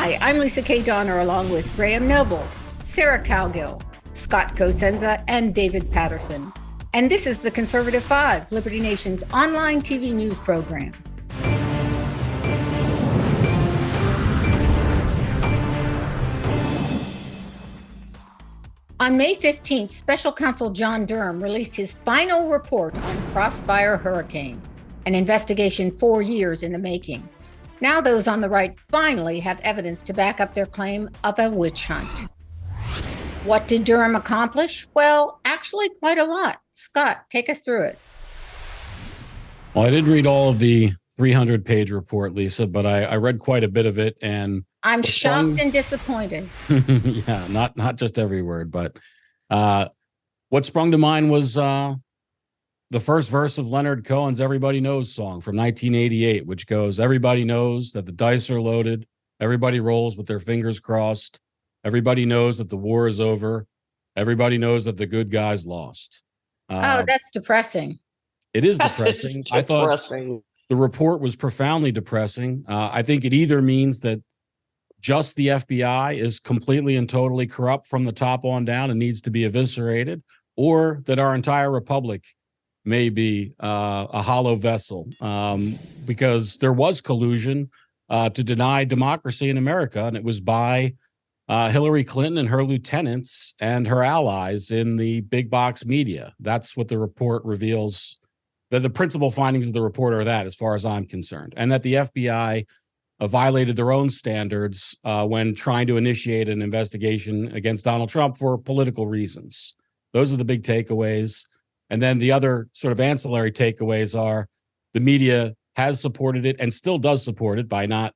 Hi, I'm Lisa K. Donner, along with Graham Noble, Sarah Calgill, Scott Cosenza, and David Patterson. And this is the Conservative Five, Liberty Nation's online TV news program. On May 15th, Special Counsel John Durham released his final report on Crossfire Hurricane, an investigation 4 years in the making. Now those on the right finally have evidence to back up their claim of a witch hunt. What did Durham accomplish? Well, actually quite a lot. Scott, take us through it. Well, I didn't read all of the 300-page report, Lisa, but I read quite a bit of it, and I'm shocked and disappointed. Yeah, not just every word, but what sprung to mind was the first verse of Leonard Cohen's Everybody Knows song from 1988, which goes, "Everybody knows that the dice are loaded. Everybody rolls with their fingers crossed. Everybody knows that the war is over. Everybody knows that the good guys lost." Oh, that's depressing. It is depressing. I thought the report was profoundly depressing. I think it either means that just the FBI is completely and totally corrupt from the top on down and needs to be eviscerated, or that our entire republic may be a hollow vessel, because there was collusion to deny democracy in America, and it was by Hillary Clinton and her lieutenants and her allies in the big box media. That's what the report reveals. That the principal findings of the report are that, as far as I'm concerned, and that the FBI violated their own standards when trying to initiate an investigation against Donald Trump for political reasons. Those are the big takeaways. And then the other sort of ancillary takeaways are the media has supported it and still does support it by not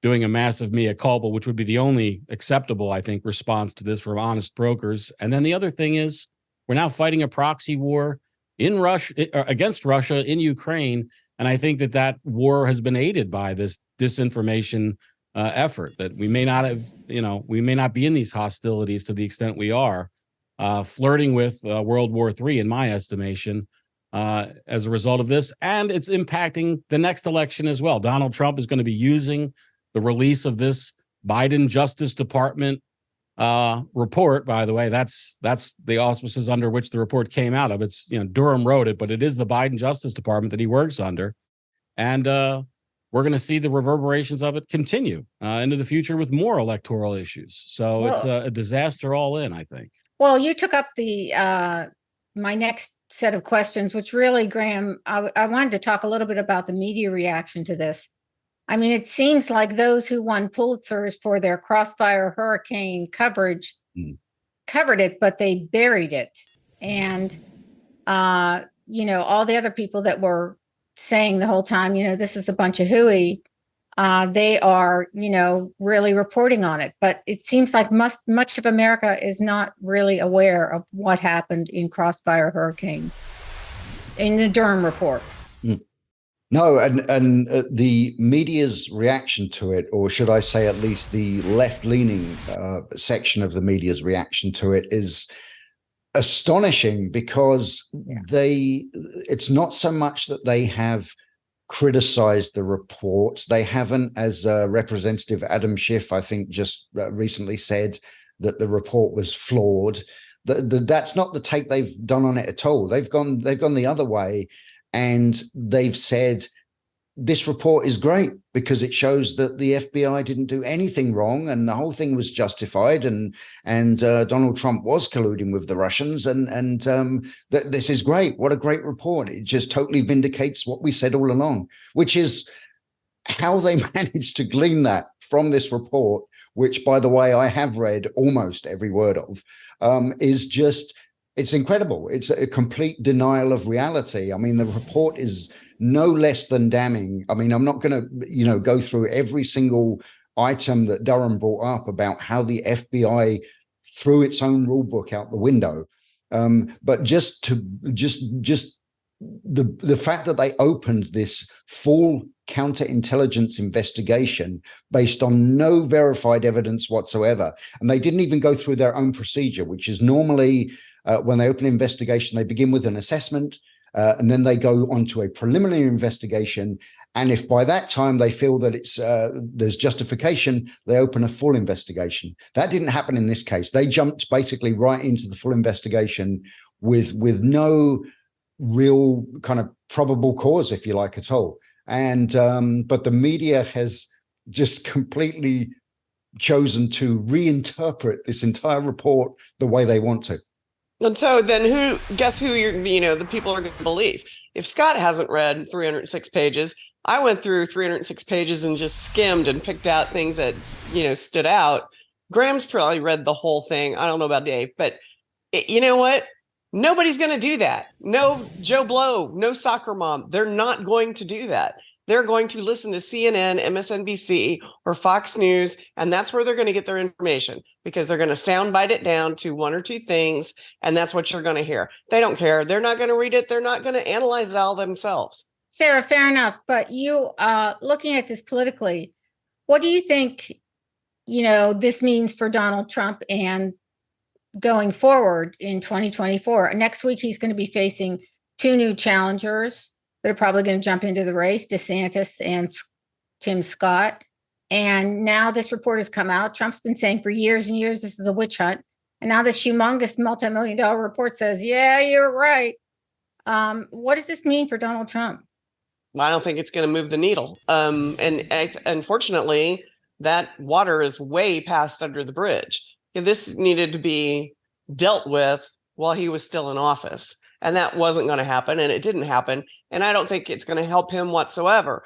doing a massive mea culpa, which would be the only acceptable, I think, response to this from honest brokers. And then the other thing is we're now fighting a proxy war in Russia against Russia in Ukraine. And I think that war has been aided by this disinformation effort, that we may not have, we may not be in these hostilities to the extent we are. Flirting with World War III, in my estimation, as a result of this. And it's impacting the next election as well. Donald Trump is going to be using the release of this Biden Justice Department report. By the way, that's the auspices under which the report came out of. It's, Durham wrote it, but it is the Biden Justice Department that he works under. And we're going to see the reverberations of it continue into the future with more electoral issues. So it's a disaster all in, I think. Well, you took up my next set of questions, which really, Graham, I wanted to talk a little bit about the media reaction to this. I mean, it seems like those who won Pulitzers for their Crossfire Hurricane coverage covered it, but they buried it. And, all the other people that were saying the whole time, this is a bunch of hooey. They are, really reporting on it. But it seems like much of America is not really aware of what happened in Crossfire Hurricanes in the Durham Report. No, and the media's reaction to it, or should I say at least the left-leaning section of the media's reaction to it, is astonishing, because it's not so much that they have criticized the report. They haven't, as Representative Adam Schiff, I think, just recently said that the report was flawed. That's not the take they've done on it at all. They've gone the other way, and they've said this report is great because it shows that the FBI didn't do anything wrong and the whole thing was justified, and Donald Trump was colluding with the Russians, and that this is great. What a great report. It just totally vindicates what we said all along, which is how they managed to glean that from this report, which, by the way, I have read almost every word of, is just, it's incredible. It's a complete denial of reality. I mean, the report is no less than damning. I mean, I'm not going to, go through every single item that Durham brought up about how the FBI threw its own rule book out the window. But just the fact that they opened this full counterintelligence investigation based on no verified evidence whatsoever, and they didn't even go through their own procedure, which is normally when they open an investigation, they begin with an assessment, and then they go on to a preliminary investigation. And if by that time they feel that there's justification, they open a full investigation. That didn't happen in this case. They jumped basically right into the full investigation with no real kind of probable cause, if you like, at all. And but the media has just completely chosen to reinterpret this entire report the way they want to. And so then guess who the people are going to believe? If Scott hasn't read 306 pages, I went through 306 pages and just skimmed and picked out things that, stood out. Graham's probably read the whole thing. I don't know about Dave, but you know what? Nobody's going to do that. No Joe Blow, no soccer mom. They're not going to do that. They're going to listen to CNN, MSNBC, or Fox News, and that's where they're going to get their information, because they're going to soundbite it down to one or two things, and that's what you're going to hear. They don't care. They're not going to read it. They're not going to analyze it all themselves. Sarah, fair enough. But you, looking at this politically, what do you think, this means for Donald Trump and going forward in 2024? Next week, he's going to be facing two new challengers that are probably going to jump into the race, DeSantis and Tim Scott. And now this report has come out. Trump's been saying for years and years, this is a witch hunt. And now this humongous multi-million-dollar report says, yeah, you're right. What does this mean for Donald Trump? I don't think it's going to move the needle. And unfortunately, that water is way past under the bridge. This needed to be dealt with while he was still in office. And that wasn't going to happen, and it didn't happen. And I don't think it's going to help him whatsoever.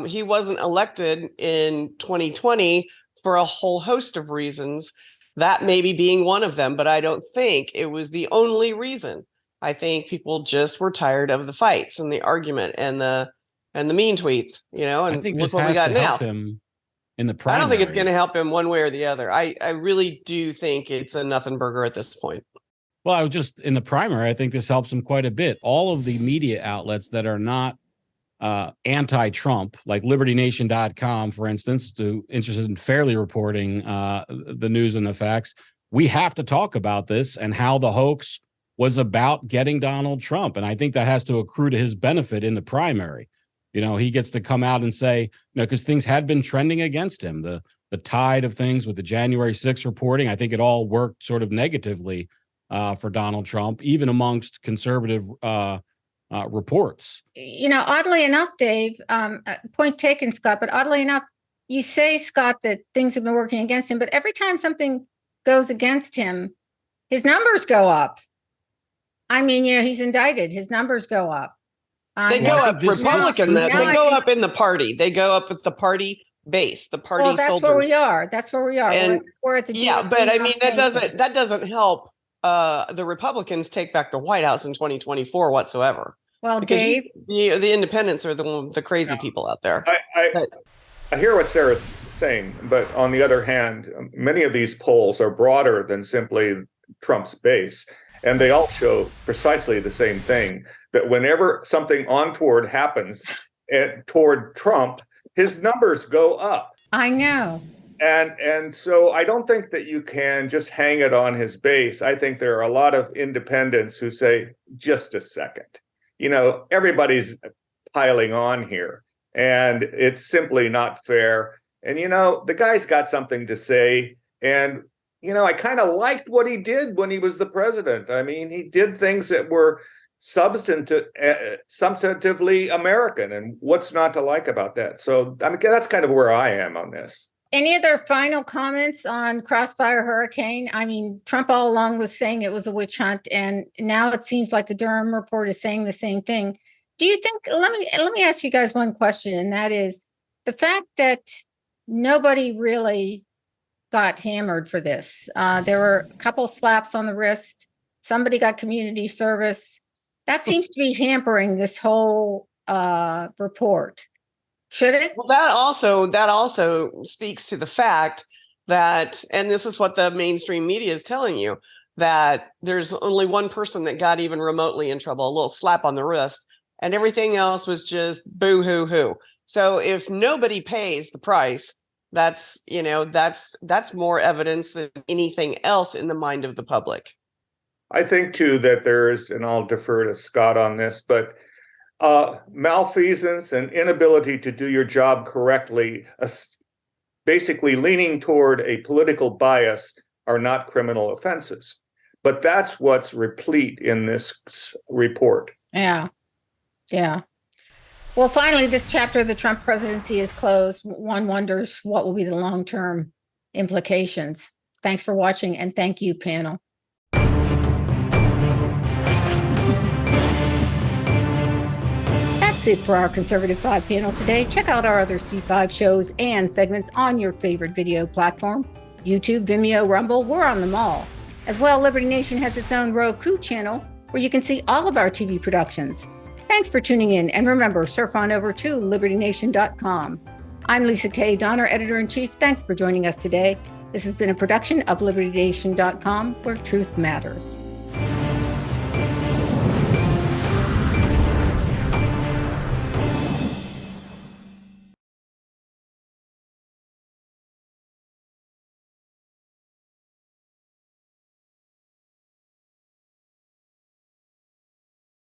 He wasn't elected in 2020 for a whole host of reasons, that maybe being one of them, but I don't think it was the only reason. I think people just were tired of the fights and the argument and the mean tweets, and I think look what we got now. Him in the primary. I don't think it's going to help him one way or the other. I really do think it's a nothing burger at this point. Well, I was just in the primary. I think this helps him quite a bit. All of the media outlets that are not anti-Trump, like LibertyNation.com, for instance, interested in fairly reporting the news and the facts, we have to talk about this and how the hoax was about getting Donald Trump. And I think that has to accrue to his benefit in the primary. He gets to come out and say, because things had been trending against him. The tide of things with the January 6th reporting, I think it all worked sort of negatively for Donald Trump, even amongst conservative reports. Oddly enough, Dave, point taken, Scott, but oddly enough, you say, Scott, that things have been working against him, but every time something goes against him, his numbers go up. I mean, he's indicted, his numbers go up. They go up Republican. They go up in the party. They go up with the party base, the party soldiers. That's where we are. That's where we are. And we're at the but I mean, that doesn't help the Republicans take back the White House in 2024 whatsoever. Well, because Dave, the independents are the crazy people out there. I hear what Sarah's saying, but on the other hand, many of these polls are broader than simply Trump's base, and they all show precisely the same thing, that whenever something untoward happens toward Trump, his numbers go up. I know. And so I don't think that you can just hang it on his base. I think there are a lot of independents who say, just a second, everybody's piling on here, and it's simply not fair. And, the guy's got something to say. And, I kind of liked what he did when he was the president. I mean, he did things that were substantively American. And what's not to like about that? So, I mean, that's kind of where I am on this. Any other final comments on Crossfire Hurricane? I mean, Trump all along was saying it was a witch hunt, and now it seems like the Durham Report is saying the same thing. Do you think, let me ask you guys one question, and that is the fact that nobody really got hammered for this. There were a couple slaps on the wrist. Somebody got community service. That seems to be hampering this whole report. Should it? Well, that also speaks to the fact that, and this is what the mainstream media is telling you, that there's only one person that got even remotely in trouble, a little slap on the wrist, and everything else was just boo hoo hoo. So if nobody pays the price, that's more evidence than anything else in the mind of the public. I think too that there's, and I'll defer to Scott on this, but malfeasance and inability to do your job correctly, basically leaning toward a political bias, are not criminal offenses. But that's what's replete in this report. Yeah. Yeah. Well, finally, this chapter of the Trump presidency is closed. One wonders what will be the long-term implications. Thanks for watching, and thank you, panel. That's it for our Conservative 5 panel today. Check out our other C5 shows and segments on your favorite video platform. YouTube, Vimeo, Rumble, we're on them all. As well, Liberty Nation has its own Roku channel where you can see all of our TV productions. Thanks for tuning in, and remember, surf on over to libertynation.com. I'm Lisa K. Donner, Editor-in-Chief. Thanks for joining us today. This has been a production of libertynation.com, where truth matters.